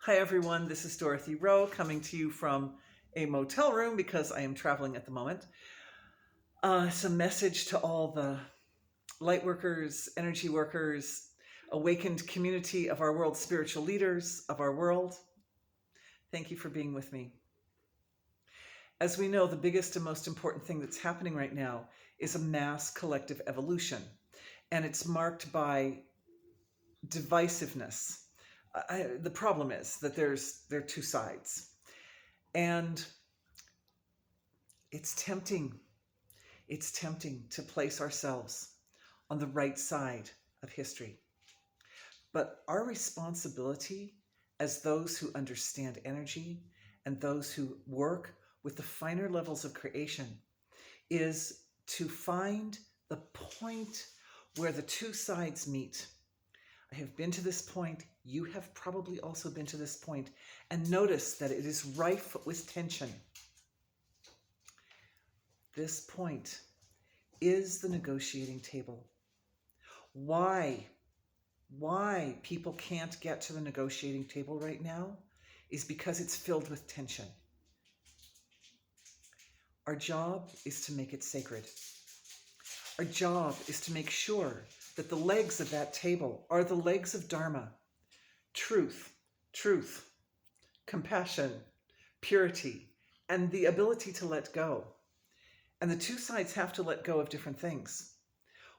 Hi everyone, this is Dorothy Rowe coming to you from a motel room because I am traveling at the moment. It's a message to all the light workers, energy workers, awakened community of our world, spiritual leaders of our world. Thank you for being with me. As we know, the biggest and most important thing that's happening right now is a mass collective evolution, and it's marked by divisiveness. The problem is that there are two sides, and it's tempting to place ourselves on the right side of history. But our responsibility as those who understand energy and those who work with the finer levels of creation is to find the point where the two sides meet. I have been to this point. You have probably also been to this point, and notice that it is rife with tension. This point is the negotiating table. Why people can't get to the negotiating table right now is because it's filled with tension. Our job is to make it sacred. Our job is to make sure that the legs of that table are the legs of Dharma, truth, compassion, purity, and the ability to let go. And the two sides have to let go of different things.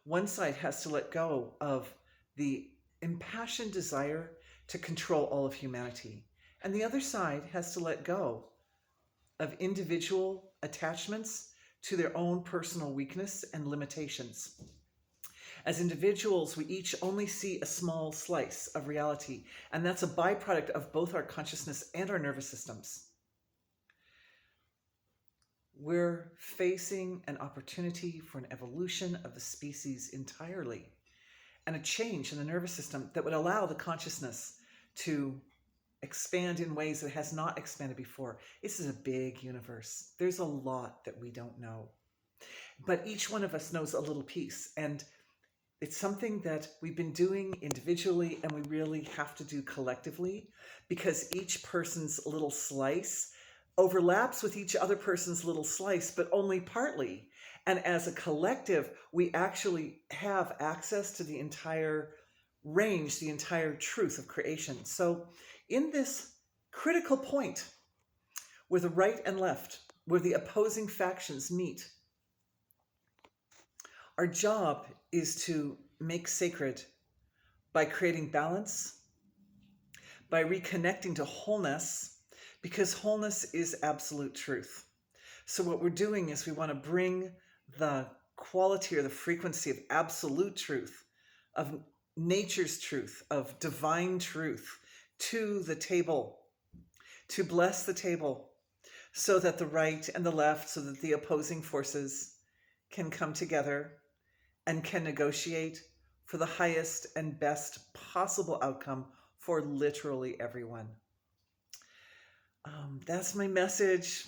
One side has to let go of the impassioned desire to control all of humanity. And the other side has to let go of individual attachments to their own personal weakness and limitations. As individuals, we each only see a small slice of reality, and that's a byproduct of both our consciousness and our nervous systems. We're facing an opportunity for an evolution of the species entirely, and a change in the nervous system that would allow the consciousness to expand in ways that it has not expanded before. This is a big universe. There's a lot that we don't know. But each one of us knows a little piece, and it's something that we've been doing individually and we really have to do collectively, because each person's little slice overlaps with each other person's little slice, but only partly. And as a collective, we actually have access to the entire range, the entire truth of creation. So in this critical point where the right and left, where the opposing factions meet, our job is to make sacred by creating balance, by reconnecting to wholeness, because wholeness is absolute truth. So what we're doing is we want to bring the quality or the frequency of absolute truth, of nature's truth, of divine truth to the table, to bless the table, so that the right and the left, so that the opposing forces can come together and can negotiate for the highest and best possible outcome for literally everyone. That's my message.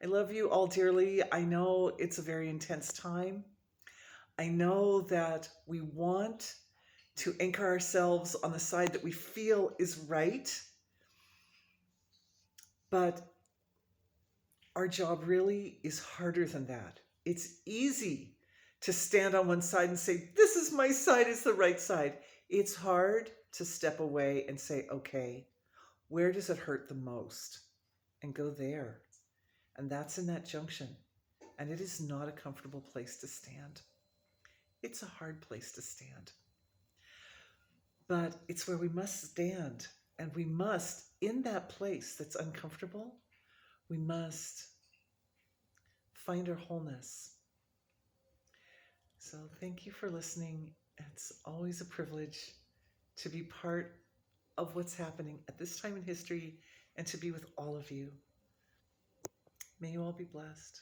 I love you all dearly. I know it's a very intense time. I know that we want to anchor ourselves on the side that we feel is right, but our job really is harder than that. It's easy to stand on one side and say, this is my side, it's the right side. It's hard to step away and say, okay, where does it hurt the most? And go there. And that's in that junction. And it is not a comfortable place to stand. It's a hard place to stand. But it's where we must stand. And we must, in that place that's uncomfortable, we must find our wholeness. So thank you for listening. It's always a privilege to be part of what's happening at this time in history and to be with all of you. May you all be blessed.